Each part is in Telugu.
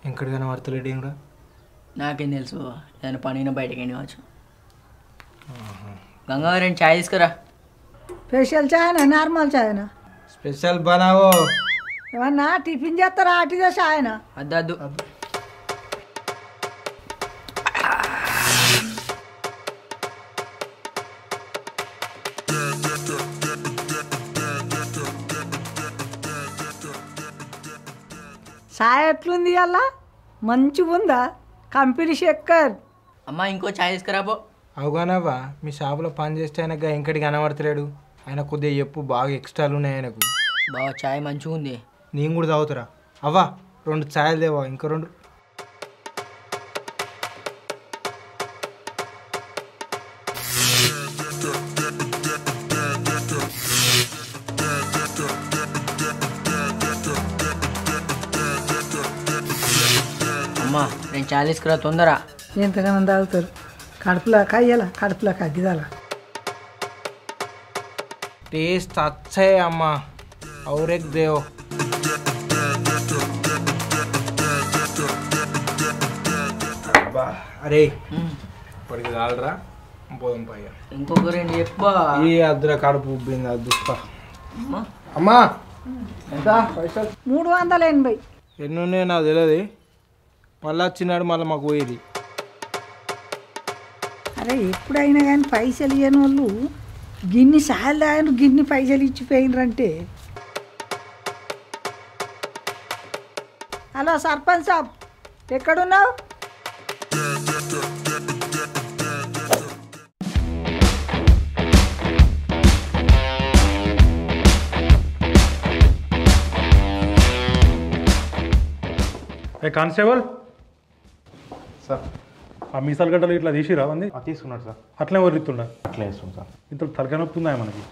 ఎక్కడికి కనబడతలేడు కూడా నాకేం తెలుసు ఏదైనా పనిన బయటకి వెళ్ళవచ్చు. గంగాధరం చాయ్ తీసుకురా. స్పెషల్ చాయనా నార్మల్ చాయనా? స్పెషల్ బనావో. ఏమన్నా టిఫిన్ చేస్తారా అటుగా చాయనా? అద్దద్దు. చాయ్ ఎట్లుంది అలా? మంచిగా ఉందా? కంపెనీ చక్కెర. అమ్మ ఇంకో చాయ్ తీసుకురా పో. అవుగానవ్వా, మీ షాపులో పని చేస్తే ఆయనకు ఇంకటి కనబడతలేడు. ఆయన కొద్దిగా చెప్పు, బాగా ఎక్స్ట్రాలు ఉన్నాయి ఆయనకు. బాగా చాయ్ మంచిగా ఉంది. నేను కూడా తాగుతారా? అవ్వా 2 ఛాయలు దేవా, ఇంకో 2. అమ్మా 2 చాయ్ తీసుకురా తొందర. ఎంతగానో తాగుతారు. కడుపులో కయ్యాల, కడుపులో కగ్గిదాల. టేస్ట్ అచ్చే అమ్మా, ఔరెక్ దేవో. అరే ఇప్పటికి కాలరా, పోదాం పైగా. ఇంకొక 2 చెప్పా. ఈ అద్దర కడుపు ఉబ్బింది, అది దుస్తా. అమ్మా ఎంత పైసలు? 380. ఎన్ని ఉన్నాయి నాకు తెలియదు. మళ్ళీ వచ్చినాడు, మళ్ళీ మాకు పోయేది. అరే ఎప్పుడైనా కానీ పైసలు ఇవ్వని వాళ్ళు గిన్ని సార్లు తాగిన గిన్ని పైసలు ఇచ్చిపోయినరంటే. హలో సర్పంచ్ సాబ్, ఎక్కడున్నావు? ఏ కానిస్టేబుల్ సార్, ఆ మీసాలు గడ్డలు ఇట్లా తీసిరా అంది తీసుకున్నాడు సార్. అట్లే వర్రిస్తుండ. అట్లా వేస్తుంది సార్. ఇంత తలకాయ నొప్పి ఉందా మనకి?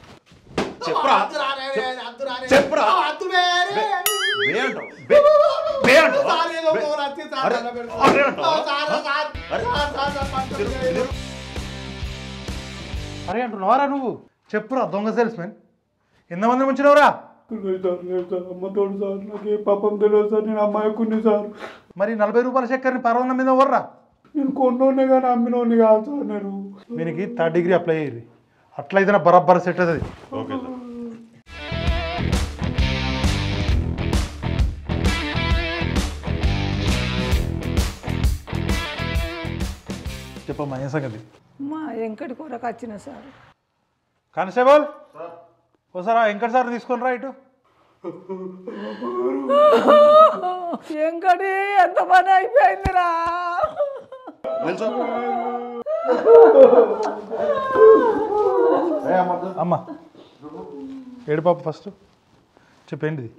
అరే అంటున్నావారా నువ్వు? చెప్పురా దొంగ సేల్స్ మ్యాన్. ఎంతమంది ముంచినవరా? అమ్మతోడు సార్, నాకు పాపం తెలియదు సార్. నేను అమ్మాయికుని సార్. మరి 40 రూపాయల చక్కెరని పర్వంతం మీద వర్రా. నేను కొన్నోనే కానీ అమ్మినోని కాదు సార్. నేను దీనికి 3rd డిగ్రీ అప్లై అయ్యింది. అట్లయితే బరాబర్ సెట్ అవుతుంది. Okay sir. చెప్పమ్మా ఏ సంగతి? మా వెంకటి కూరకు వచ్చిన సార్. కానిస్టేబుల్ ఓసారా వెంకట సార్ తీసుకొని రా ఇటు. వెంకటి ఎంత పని అయిపోయిందిరా. అమ్మా ఏడు పాప ఫస్ట్ చెప్పేంటిది?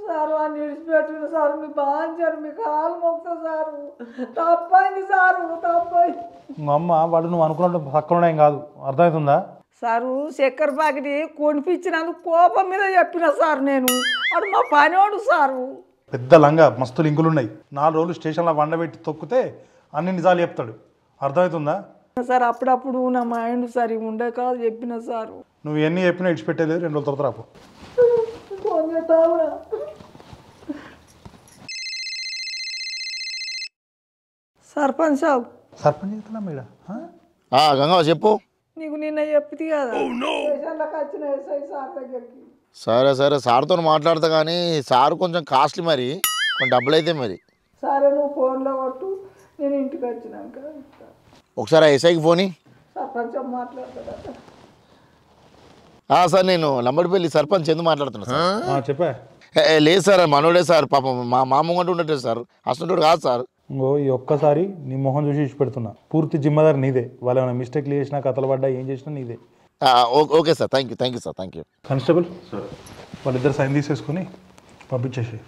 సారు అని విడిచిపెట్టిన సారు, మీ బాంచారు, మీ కాలు మొక్తా సారు. తప్పైంది సారు, తప్పైంది. అమ్మ వాడు నువ్వు అనుకున్నట్టు పక్కన ఏం కాదు, అర్థమవుతుందా? సారు చక్కెర ప్యాకెట్ కొనిపించినందుకు కోపం మీద చెప్పిన సార్ నేను. అడు మా పనివాడు సారు. పెద్ద లంగా మస్తు లింకులు ఉన్నాయి. 4 రోజులు స్టేషన్లో వండబెట్టి తొక్కితే అన్ని నిజాలు చెప్తాడు, అర్థమవుతుందా? సార్ అప్పుడప్పుడు నా మైండ్ సరిగా ఉండక చెప్పిన సారు. నువ్వు ఎన్ని చెప్పినా ఇడిచిపెట్టేలేదు. 2 రోజుల తర్వాత రాపో. సర్పంచ్ సాబ్. సర్పంచ్ అవుతున్నా మేడం. గంగా చెప్పు. నీకు నిన్న చెప్తే కదా స్టేషన్లోకి వచ్చిన ఎస్ఐ సార్ దగ్గరికి. సరే సరే, సార్తో మాట్లాడతా కానీ సార్ కొంచెం కాస్ట్లీ, మరి కొంచెం డబ్బులు అయితే మరి. సరే నువ్వు ఫోన్లో కొట్టు, నేను ఇంటికి వచ్చినాక ఒకసారి ఎస్ఐకి ఫోని. సర్పంచ్ మాట్లాడతాడ. సార్ నేను లంబడిపల్లి సర్పంచ్ ఎందుకు మాట్లాడుతున్నా సార్? చెప్పా. లేదు సార్, మనోడే సార్. పాపం మా మామూలు ఉండట్లేదు సార్, అసలు కాదు సార్. ఇంకో ఈ ఒక్కసారి నీ మొహం చూసి ఇచ్చిపెడుతున్నా. పూర్తి జిమ్మదారి నీదే. వాళ్ళు ఏమైనా మిస్టేక్లు చేసినా, కథలు పడ్డా, ఏం చేసినా నీదే. Okay sir, thank you sir, thank you. Constable sir, వాళ్ళిద్దరు సైన్ తీసేసుకొని పంపించేసి.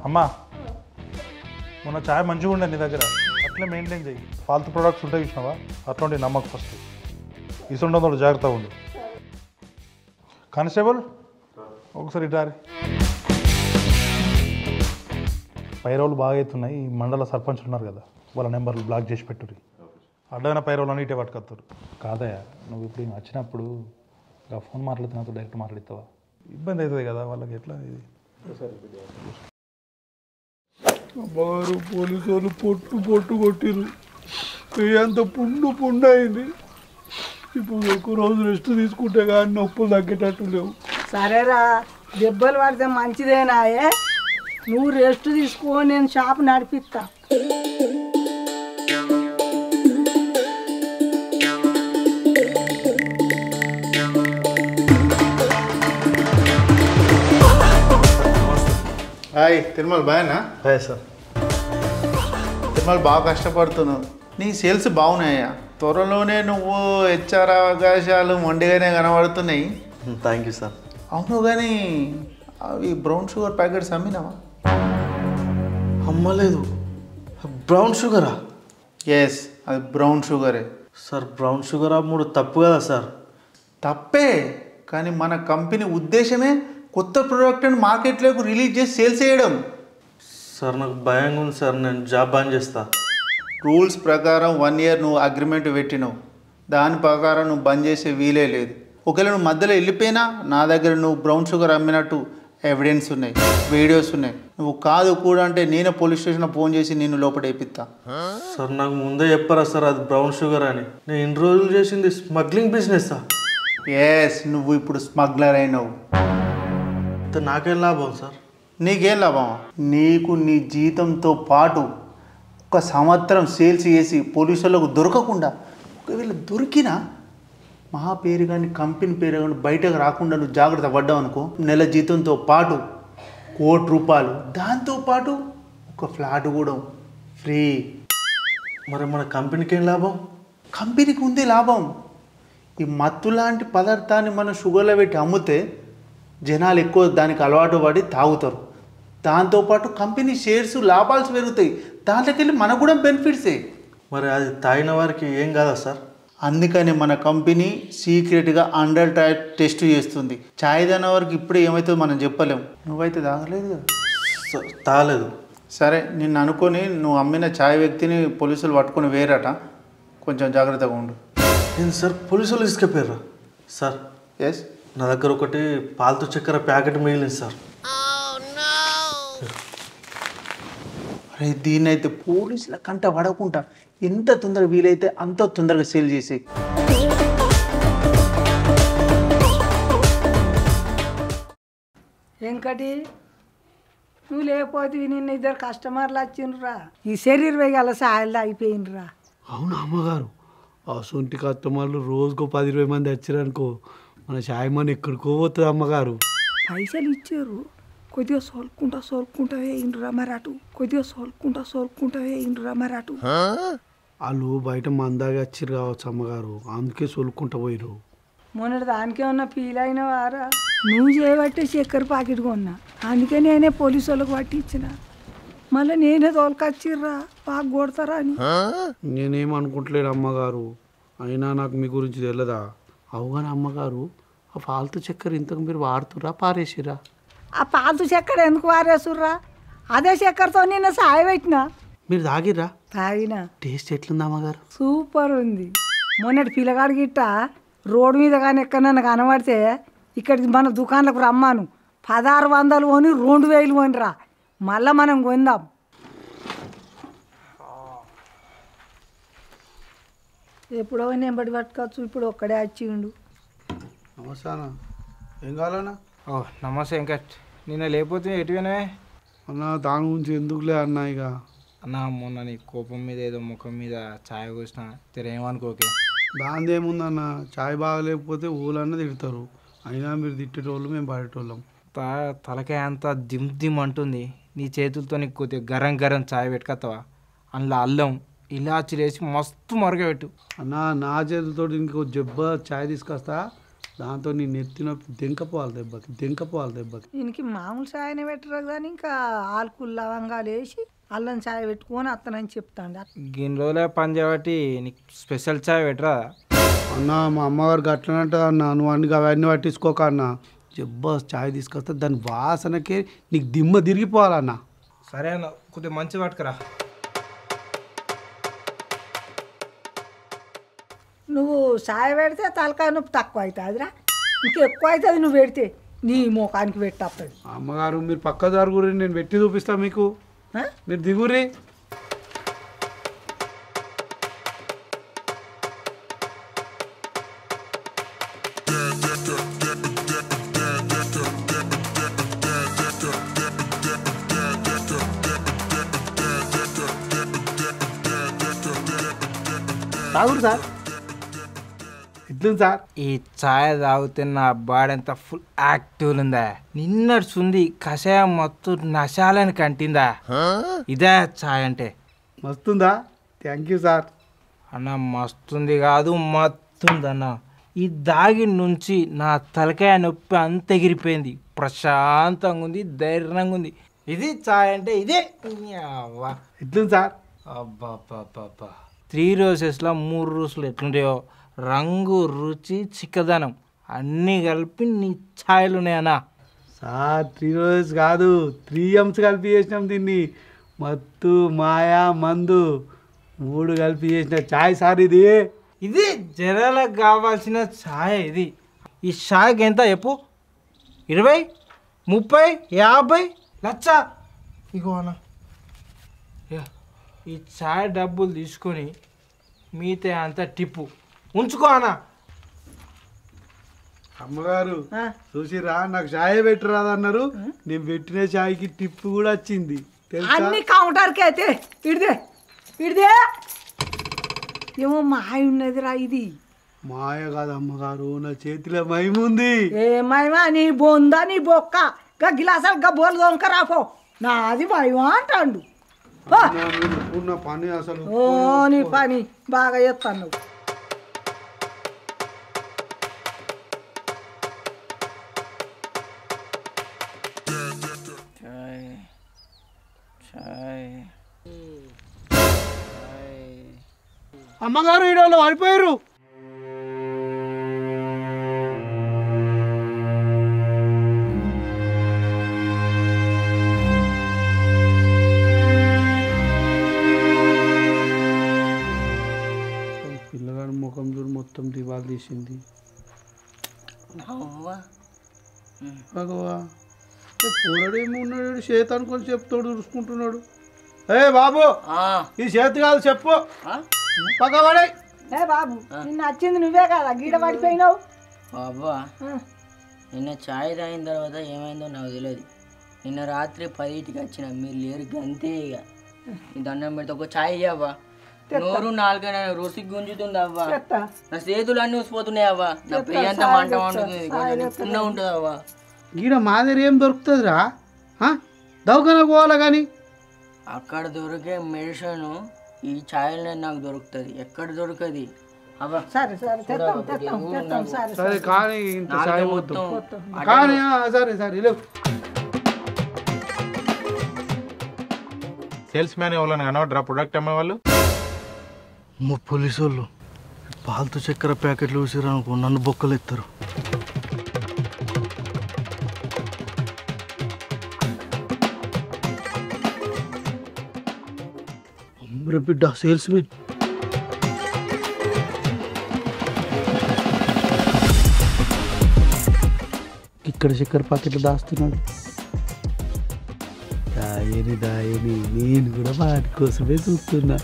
అమ్మా మొన్న ఛాయ్ మంచిగా ఉండే నీ దగ్గర, అట్లే మెయింటైన్ చేయి. ఫాల్తు ప్రొడక్ట్స్ ఉంటాయి చూసినావా, అట్లాంటి నమ్మకం ఫస్ట్. ఇసుండదు, జాగ్రత్తగా ఉండు. కానిస్టేబుల్ ఒకసారి ఇటారి. పైరవులు బాగా అవుతున్నాయి. ఈ మండల సర్పంచ్లు ఉన్నారు కదా, వాళ్ళ నెంబర్లు బ్లాక్ చేసి పెట్టుర్రి. అడ్డమైన పైరవులు అని ఇటే పట్టుకొస్తారు. కాదయ్యా, నువ్వు ఇప్పుడు వచ్చినప్పుడు ఇంకా ఫోన్ మాట్లాడుతున్నప్పుడు డైరెక్ట్ మాట్లాడతావా? ఇబ్బంది అవుతుంది కదా వాళ్ళకి. ఎట్లా ఇది? అమ్మగారు పోలీసు వాళ్ళు పొట్టు కొట్టిరు, అంత పుండు అయింది. ఇప్పుడు ఒక రోజు రెస్ట్ తీసుకుంటే కానీ నొప్పులు తగ్గేటట్టు లేవు. సరేరా, దెబ్బలు పడితే మంచిదేనాయే, నువ్వు రెస్ట్ తీసుకో, నేను షాప్ నడిపిస్తా. హాయ్ తిరుమల బాయేనా? Hi sir. తిరుమల బాగా కష్టపడుతున్నావు, నీ సేల్స్ బాగున్నాయా? త్వరలోనే నువ్వు హెచ్ఆర్ అవకాశాలు మొండిగానే కనబడుతున్నాయి. Thank you sir. అవును కానీ అవి బ్రౌన్ షుగర్ ప్యాకెట్స్ అమ్మినావా? అమ్మలేదు. బ్రౌన్ షుగరా? ఎస్, అది బ్రౌన్ షుగరే సార్. బ్రౌన్ షుగర్ అమ్ముడు తప్పు కదా సార్? తప్పే, కానీ మన కంపెనీ ఉద్దేశమే కొత్త ప్రోడక్ట్ని మార్కెట్లోకి రిలీజ్ చేసి సేల్స్ చేయడం. సార్ నాకు భయంగా ఉంది సార్, నేను జాబ్ బంద్ చేస్తా. రూల్స్ ప్రకారం 1 year నువ్వు అగ్రిమెంట్ పెట్టినావు, దాని ప్రకారం నువ్వు బంద్ చేసే వీలే లేదు. ఒకవేళ నువ్వు మధ్యలో వెళ్ళిపోయినా నా దగ్గర నువ్వు బ్రౌన్ షుగర్ అమ్మినట్టు ఎవిడెన్స్ ఉన్నాయి, వీడియోస్ ఉన్నాయి. నువ్వు కాదు కూడా అంటే నేనే పోలీస్ స్టేషన్లో ఫోన్ చేసి నిన్ను లోపల వేపిస్తా. సార్ నాకు ముందే చెప్పరా సార్ అది బ్రౌన్ షుగర్ అని? నేను ఇన్ని రోజులు చేసింది స్మగ్లింగ్ బిజినెస్ సార్. ఎస్, నువ్వు ఇప్పుడు స్మగ్లర్ అయినావు. నాకేం లాభం సార్? నీకేం లాభం? నీకు నీ జీతంతో పాటు 1 సంవత్సరం సేల్స్ చేసి పోలీసులకు దొరకకుండా, ఒకవేళ దొరికినా మా పేరు కానీ కంపెనీ పేరు కానీ బయటకు రాకుండా నువ్వు జాగ్రత్త పడ్డావు అనుకో, నెల జీతంతో పాటు ₹1 కోటి, దాంతోపాటు ఒక ఫ్లాట్ కూడా ఫ్రీ. మరి మన కంపెనీకి ఏం లాభం? కంపెనీకి ఉంది లాభం. ఈ మత్తు లాంటి పదార్థాన్ని మనం షుగర్లో పెట్టి అమ్మితే జనాలు ఎక్కువ దానికి అలవాటు పడి తాగుతారు. దాంతోపాటు కంపెనీ షేర్స్ లాభాలు పెరుగుతాయి, దాంట్లోకి వెళ్ళి మనకు కూడా బెనిఫిట్సే. మరి అది తాగిన వారికి ఏం కాదా సార్? అందుకని మన కంపెనీ సీక్రెట్గా అండర్ టెస్ట్ చేస్తుంది. ఛాయ్ దాని వరకు ఇప్పుడే ఏమవుతుందో మనం చెప్పలేము. నువ్వైతే తాగలేదు కదా? తాగలేదు. సరే, నిన్ను అనుకొని నువ్వు అమ్మిన ఛాయ్ వ్యక్తిని పోలీసులు పట్టుకొని వేరట, కొంచెం జాగ్రత్తగా ఉండు. ఏంటి సార్, పోలీసులు తీసుకెళ్ళారా సార్? ఎస్, నా దగ్గర ఒకటి పాలతో చక్కెర ప్యాకెట్ మిగిలింది సార్. అరే దీన్నైతే పోలీసుల కంట పడకుండా ఎంత తొందరగా వీలైతే అంత తొందరగా సేల్ చేసి. వెంకటి, నువ్వు లేకపోతే నిన్న 2 కస్టమర్లు వచ్చిండ్రా, ఈ శరీర వేగాల సాయలు అయిపోయిండ్రా. అవును అమ్మగారు, ఆ సొంటి కస్టమర్లు రోజుకో 10-20 మంది వచ్చారనుకో, మన షాయమని ఎక్కడికో పోతుంది అమ్మగారు. పైసలు ఇచ్చారు, కొద్దిగా సోల్కుంటా వేయండిరా మరి అటు, కొద్దిగా సోల్కుంటా వేయండిరా మరి అటు. వాళ్ళు బయట మందాగా వచ్చిర్రు కావచ్చు అమ్మగారు, అందుకే సొలుక్కుంటా పోయిరు. మొన్నటి దానికే ఉన్న ఫీల్ అయిన వారా, నువ్వు చేయబట్టే చక్కెర ప్యాకెట్ కొన్నా, అందుకే నేనే పోలీసు వాళ్ళకి పట్టించిన, మళ్ళీ నేనే తోలుకొచ్చిర్రా బాగా కొడతారా అని. నేనేమనుకుంటలేడు అమ్మగారు, అయినా నాకు మీ గురించి తెలియదా? అవుగానే అమ్మగారు, ఆ ఫాల్తూ చక్కెర ఇంతకు మీరు వాడుతురా పారేసిరా? ఆ పాతు చక్కెర ఎందుకు వారేసుర్రా? అదే చక్కెరతో నిన్న సాయ పెట్టినా. మీరు తాగిర్రా? తాగినా. టేస్ట్ ఎట్లుంది అమ్మగారు? సూపర్ ఉంది. మొన్నటి పిల్లగాడి గిట్ట రోడ్డు మీద కానీ ఎక్కడన్నా కనబడితే ఇక్కడికి మన దుకాణాలకు రమ్మాను, 1600 కొని 2000 కొనిరా, మళ్ళీ మనం కొందాం. ఎప్పుడో నేను బట్టి పట్టుకోవచ్చు, ఇప్పుడు ఒక్కడే వచ్చిండు. నమస్తే అన్న, ఏం కావాలన్నా? ఓ నమస్తే వెంకట్, నిన్న లేకపోతే ఎటువైనా అన్న దాని గురించి ఎందుకులే అన్న. ఇక అన్న మొన్న నీ కోపం మీద ఏదో ముఖం మీద ఛాయ్ పోసిన తెరేమనుకోకే. దాని ఏముందన్న, చాయ్ బాగలేకపోతే ఊళ్ళన్నా తిడతారు, అయినా మీరు తిట్టేటోళ్ళు మేము పడేటోళ్ళం. తలకాయ అంతా దిమ్ అంటుంది, నీ చేతులతో నీకు కొద్దిగా గరం ఛాయ్ పెట్టుకొస్తావా? అందులో అల్లం ఇలాచి వేసి మస్తు మరగబెట్టు. అన్న నా చేతులతో ఇంకో జబ్బ చాయ్ తీసుకొస్తా, దాంతో నీ నెత్తిన దెంకపోవాలి దెబ్బకి. దీనికి మామూలు చాయనే పెట్టరు కానీ ఇంకా ఆల్కుల్ లవంగాలు వేసి అల్లం చాయ్ పెట్టుకొని అత్తనని చెప్తాండి. గిన్ని రోజులే పని చేయబట్టి నీకు స్పెషల్ ఛాయ్ పెట్టరా? అన్న మా అమ్మగారు గట్లనంటే అన్న, నువ్వు అవన్నీ పట్టించుకోక అన్న, జబ్బ చాయ్ తీసుకొస్తా, దాని వాసనకే నీకు దిమ్మ తిరిగిపోవాలన్న. సరే అన్న, కొద్దిగా మంచి పట్టుకురా. నువ్వు చాయ్ పెడితే తలకాయ నొప్పి తక్కువ అవుతుందిరా, ఇంకెక్కువ అవుతుంది నువ్వు పెడితే, నీ ముఖానికి పెట్టేస్తుంది. అమ్మగారు మీరు పక్క జరుగురు, నేను పెట్టి చూపిస్తా మీకు. మీరు దిగురి. తాగురు సార్. ఎట్లుంది సార్? ఈ ఛాయ్ తాగితే నా బాడీ అంత ఫుల్ యాక్టివ్ ఉందా. నిన్నడుచుంది కషాయం మొత్తం నశాలని కంటిందా. ఇదే ఛాయ్ అంటే. మస్తుందా? Thank you sir. అన్న మస్తుంది కాదు మత్తుంది అన్న. ఈ దాగి నుంచి నా తలకాయ నొప్పి అంత ఎగిరిపోయింది. ప్రశాంతంగా ఉంది, ధైర్యంగా ఉంది. ఇది ఛాయ్ అంటే ఇదే. ఎట్లుంది సార్? అబ్బా 3 రోజెస్లో 3 రోజులు ఎట్లుంటాయో రంగు, రుచి, చిక్కదనం అన్నీ కలిపి నీ ఛాయలు ఉన్నాయన్నా. సార్ 3 రోజెస్ కాదు 3 M's కలిపి చేసినాం దీన్ని. మత్తు, మాయా, మందు 3 కలిపి చేసిన ఛాయ్ సార్ ఇది. ఇది జనాలకు కావాల్సిన ఛాయ్. ఇది ఈ ఛాయ్కి ఎంత చెప్పు? 20, 30, 50 లక్ష. ఇగో అన్న ఈ ఛాయ్ డబ్బులు తీసుకొని మిగతా అంతా టిప్పు ఉంచుకో అన్న. అమ్మగారు చూసిరా, నాకు ఛాయ్ పెట్టరాదన్నారు. నేను పెట్టిన ఛాయ్కి టిప్పు కూడా వచ్చింది తెలుసా? అన్ని కౌంటర్కి అయితే ఇడిదే ఏమో మాయ ఉన్నదిరా. ఇది మాయ కాదు అమ్మగారు, నా చేతిలో మైముంది. ఏ మాయమా? నీ బొందా నీ బొక్క గా గిలాసాలు గా బోలు దొంక రాపో. నాది మాయమా అంటాడు. ఉన్న పని అసలు ఓ నీ పని బాగా చేస్తాను. అమ్మగారు ఈ వాళ్ళు పడిపోయారు. పిల్లగాడు ముఖం చూడు మొత్తం దివాలు తీసింది. భగవా పూరడేమో ఉన్నాడు, చేతి అనుకొని చెప్తాడు, చూసుకుంటున్నాడు. ఏ బాబు ఈ చేతి కాదు చెప్పు పగవాడే. ఏ బాబు నిన్న వచ్చింది నువ్వే కదా, గీడ పడిపోయినావు. బాబా నిన్న ఛాయ్ తాగిన తర్వాత ఏమైందో నాకు తెలియదు. నిన్న రాత్రి 10కి వచ్చిన, మీరు లేరు గంతే. ఇక నీ దండం పెడితే ఒక ఛాయ్ ఇవ్వవా? నోరు 4 రుసికి గుంజుతుంది అవ్వా. నా చేతులు అన్నీ ఊసిపోతున్నాయి అవ్వా. నా పెయ్యి అంతా మంట ఉంటుంది, కొంచెం ఉంటుంది అవ్వా. గీడ మాదిరి ఏం దొరుకుతుందిరా? దవాఖాన పోవాలా కానీ అక్కడ దొరికే మెడిసిన్ ఈ ఛాయలనే నాకు దొరుకుతుంది, ఎక్కడ దొరకది అవ్వా. సరే సరే తెస్తాం తెస్తాం తెస్తాం. సరే సరే కానీ ఇంత ఛాయ్ మొత్తం కానీ సరే సరే లేవు. సేల్స్ మ్యాన్ ఎవరైనా కనవడరా ప్రొడక్ట్ అమ్మే వాళ్ళు? పోలీసు వాళ్ళు పాలతో చక్కెర ప్యాకెట్లు చూసిరా అనుకో, నన్ను బొక్కలు ఎత్తారు. బిడ్డ సేల్స్ మెన్ ఇక్కడ చక్కెర ప్యాకెట్లు దాస్తున్నాడు. దాయని నేను కూడా వాటి కోసమే చూస్తున్నా.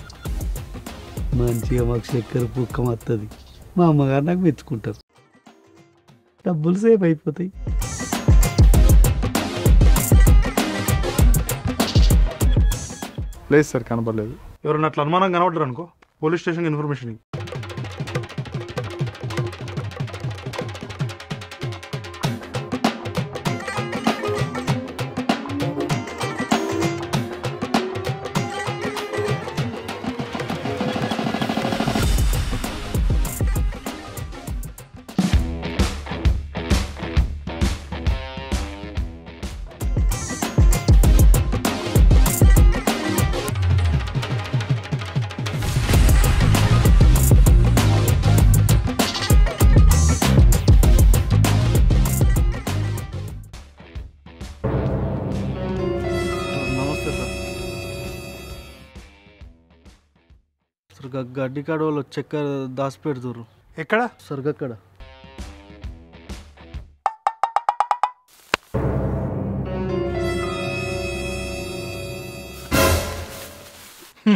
మంచిగా మాకు చక్కెర పుక్కం వస్తుంది, మా అమ్మగారు నాకు మెచ్చుకుంటారు, డబ్బులు సేవ్ అయిపోతాయి. లేదు సార్ కనపడలేదు. ఎవరన్నా అట్లా అనుమానం కనబడ్డారు అనుకో, పోలీస్ స్టేషన్కి ఇన్ఫర్మేషన్ ఇవ్వు. గడ్డి కాడ వాళ్ళు చక్కెర దాచి పెడుతుర్రు. ఎక్కడ? సరిగక్కడ.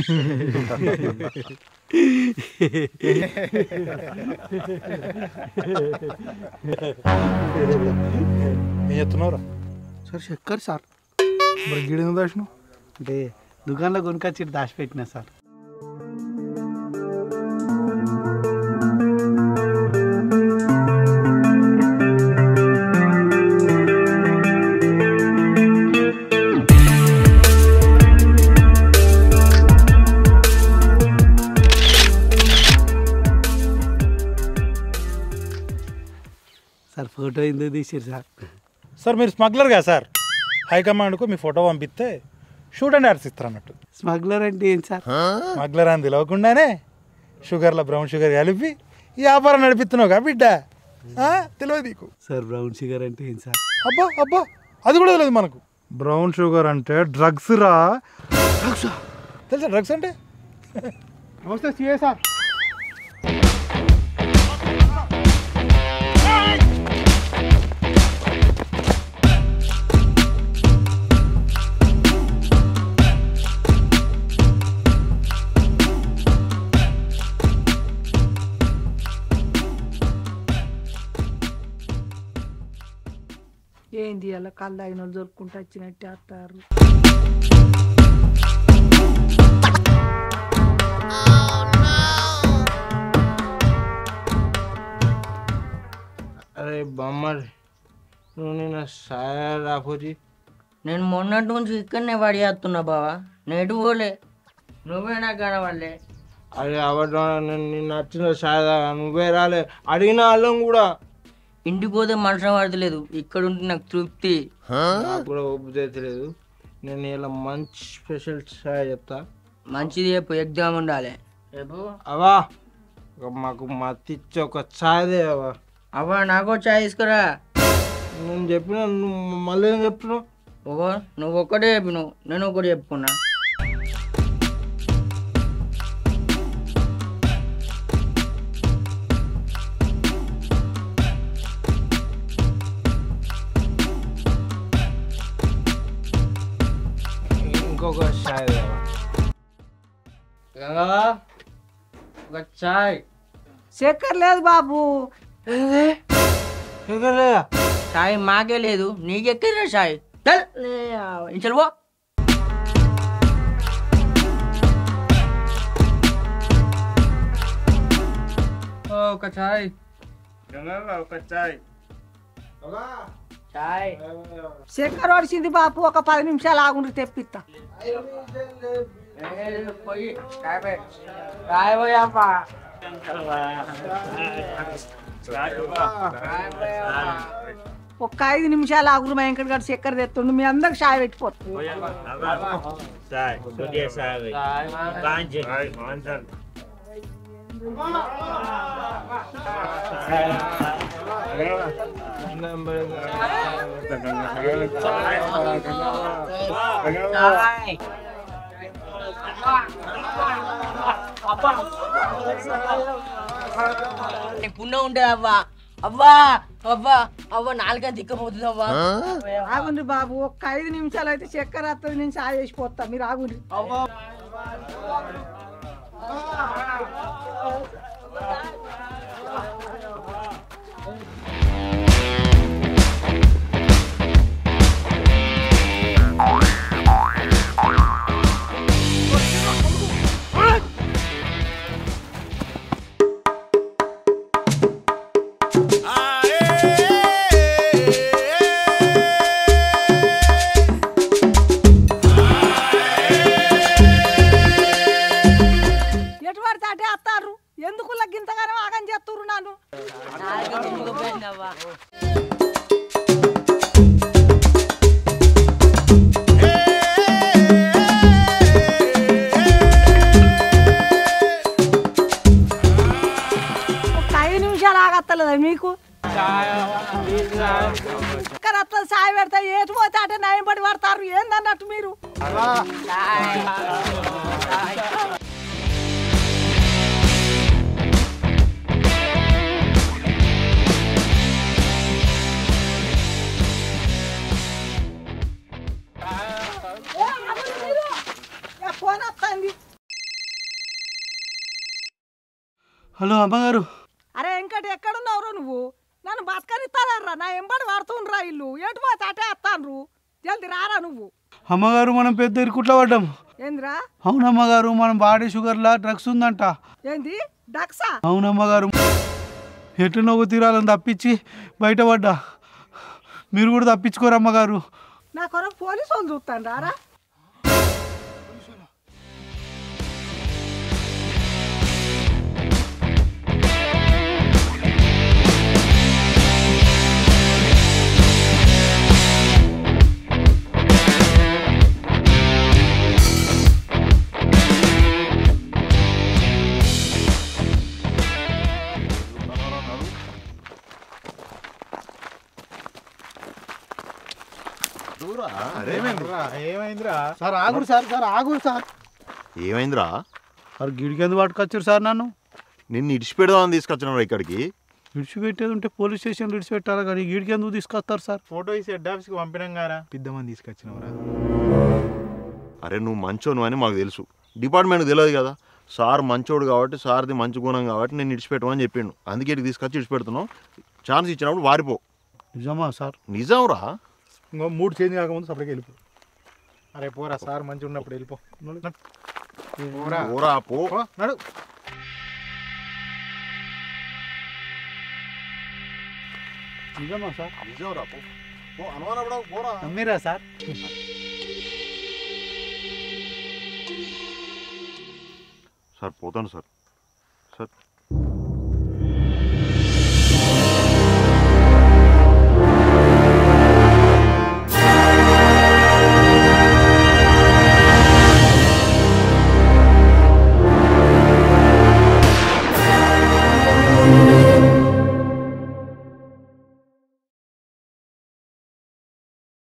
ఏం చెప్తున్నావురా? సార్ చక్కెర సార్. మరి గిడెందుకు దాచినావు? అంటే దుకాణంలో కొనుకొచ్చి దాచిపెట్టినా సార్. సార్ ఫోటో ఎందుకు తీసారు సార్? సార్ మీరు స్మగ్లర్ కదా సార్, హైకమాండ్కు మీ ఫోటో పంపిస్తే షూట్ అండ్ యాడ్స్ ఇస్తారు అన్నట్టు. స్మగ్లర్ అంటే ఏం సార్? స్మగ్లర్ అని తెలియకుండానే షుగర్లో బ్రౌన్ షుగర్ కలిపి ఈ వ్యాపారం నడిపిస్తున్నావు కా బిడ్డ, తెలియదు నీకు. సార్ బ్రౌన్ షుగర్ అంటే ఏం సార్? అబ్బా అబ్బా అది కూడా తెలియదు మనకు. బ్రౌన్ షుగర్ అంటే డ్రగ్స్ రా. తెలుసా డ్రగ్స్ అంటే? నమస్తే సిఏ సార్. ఏంది అలా కళ్ళు అయిన వాళ్ళు దొరుకుంటూ వచ్చినట్టు వేస్తారు. అరే బొమ్మరి నువ్వు నిన్న సాయ రాపోజీ. నేను మొన్నటి నుంచి ఇక్కడనే పడిచేస్తున్నా బావా, నేటు పోలే, నువ్వే నాకు కనవాళ్ళే. అరే అవ్వడం నిన్న వచ్చిన సాయ నువ్వే రాలే, అడిగిన వాళ్ళం కూడా. ఇంటికి పోతే మనసు పడతలేదు, ఇక్కడ ఉంటే నాకు తృప్తి. నాకు కూడా ఒప్పు తెచ్చలేదు. నేను ఇలా మంచి స్పెషల్ సాయ చెప్తా. మంచిది చెప్పు, ఎగ్జామ్ ఉండాలి రేపు. అవా మాకు మత్తిచ్చి ఒక ఛాయదే అవా. అవ్వా నాకు చాయ్ తీసుకురా. నేను చెప్పిన నువ్వు మళ్ళీ ఏం చెప్తున్నావు? ఓ నువ్వు ఒక్కటే చెప్పినావు, నేను ఒకటి చెప్పుకున్నా. ఇంకొక చాయ్ దేవా. గంగా ఒక చాయ్. చక్కెర లేదు బాబు. లేదా చాయ్ మాకే లేదు, నీకెక్కరా చాయ్? ఇంచలు పో. ఒక చాయ్. ఒక చాయ్. చాయ్ చక్కెర వడిచింది బాపు, ఒక 10 నిమిషాలు ఆగుండి తెప్పిస్తా. పోయి చాయ్ పోయప్పా. ఒక 5 నిమిషాలు ఆగురు మా వెంకట గారు చక్కెర తెస్తుండు, మీ అందరికి చాయ్ పెట్టిపోతుంది. పుణ్యం ఉంటే అవ్వా, అవ్వా అవ్వా అవ్వ నాలుగా దిక్కపోతుంది అవ్వా. ఆగుండ్రి బాబు, ఒక 5 నిమిషాలు అయితే చక్కెర వస్తుంది, నేను చాయ్ వేసిపోతా, మీరు ఆగుండ్రి. ఎందుకు లగ్గింతగానో ఆగం చేస్తున్నారు నన్ను. ఒక 5 నిమిషాలు ఆగత్తలేదా మీకు? అట్లా సాయ పెడతా ఏటు పోతే అంటే నయం పడి పడతారు ఏందన్నట్టు మీరు. ఫోన్ వస్తుంది. హలో అమ్మగారు. అరే వెంకట ఎక్కడున్నావురా నువ్వు? నన్ను బతకనిస్తారా? నా ఎంబడి పడుతుండ్రా ఇల్లు. ఎటు పోతే అటే వస్తాను. జల్ది రారా నువ్వు. అమ్మగారు మనం పెద్ద ఇరుకుట్లో పడ్డాం. ఏందిరా? అవునమ్మగారు మనం బాడీ షుగర్లా డ్రగ్స్ ఉందంట. ఏంది డక్సా? అవునమ్మగారు ఎటు నవ్వు తీరాలని తప్పించి బయటపడ్డా. మీరు కూడా తప్పించుకోరమ్మగారు. నా కొరకు పోలీసు వాళ్ళు చూస్తాను రారా. ఏమైందిరా సార్? ఆగురు సార్, సార్ ఆగురు సార్. ఏమైందిరా? సార్ గిడికెందుకు పట్టుకొచ్చారు సార్ నన్ను? నిన్ను ఇడిచిపెడదామని తీసుకొచ్చినారా ఇక్కడికి? విడిచిపెట్టేది ఉంటే పోలీస్ స్టేషన్లో విడిచిపెట్టాలి కానీ గిడికెందుకు తీసుకొస్తారు సార్? ఫోటో తీసి హెడ్ ఆఫీస్కి పంపినాం గారా, పెద్దమని తీసుకొచ్చినవరా. అరే నువ్వు మంచోను అని మాకు తెలుసు, డిపార్ట్మెంట్కి తెలియదు కదా. సార్ మంచోడు కాబట్టి, సార్ది మంచి గుణం కాబట్టి నేను ఇడిచిపెట్టమని చెప్పిండు. అందుకే ఇటు తీసుకొచ్చి ఇడిచిపెడుతున్నావు. ఛాన్స్ ఇచ్చినప్పుడు వారిపో. నిజమా సార్? నిజంరా. ఇంకో మూడు చేంజ్ కాకముందు సపరేట్గా వెళ్ళిపో. అరే పోరా, సార్ మంచిగా ఉన్నప్పుడు వెళ్ళిపో. పోరా పో. నడు. నిజమా సార్? నిజంరా పో. అనుమానపడ పోరా. నమ్మిరా సార్? సార్ పోతాను సార్. సార్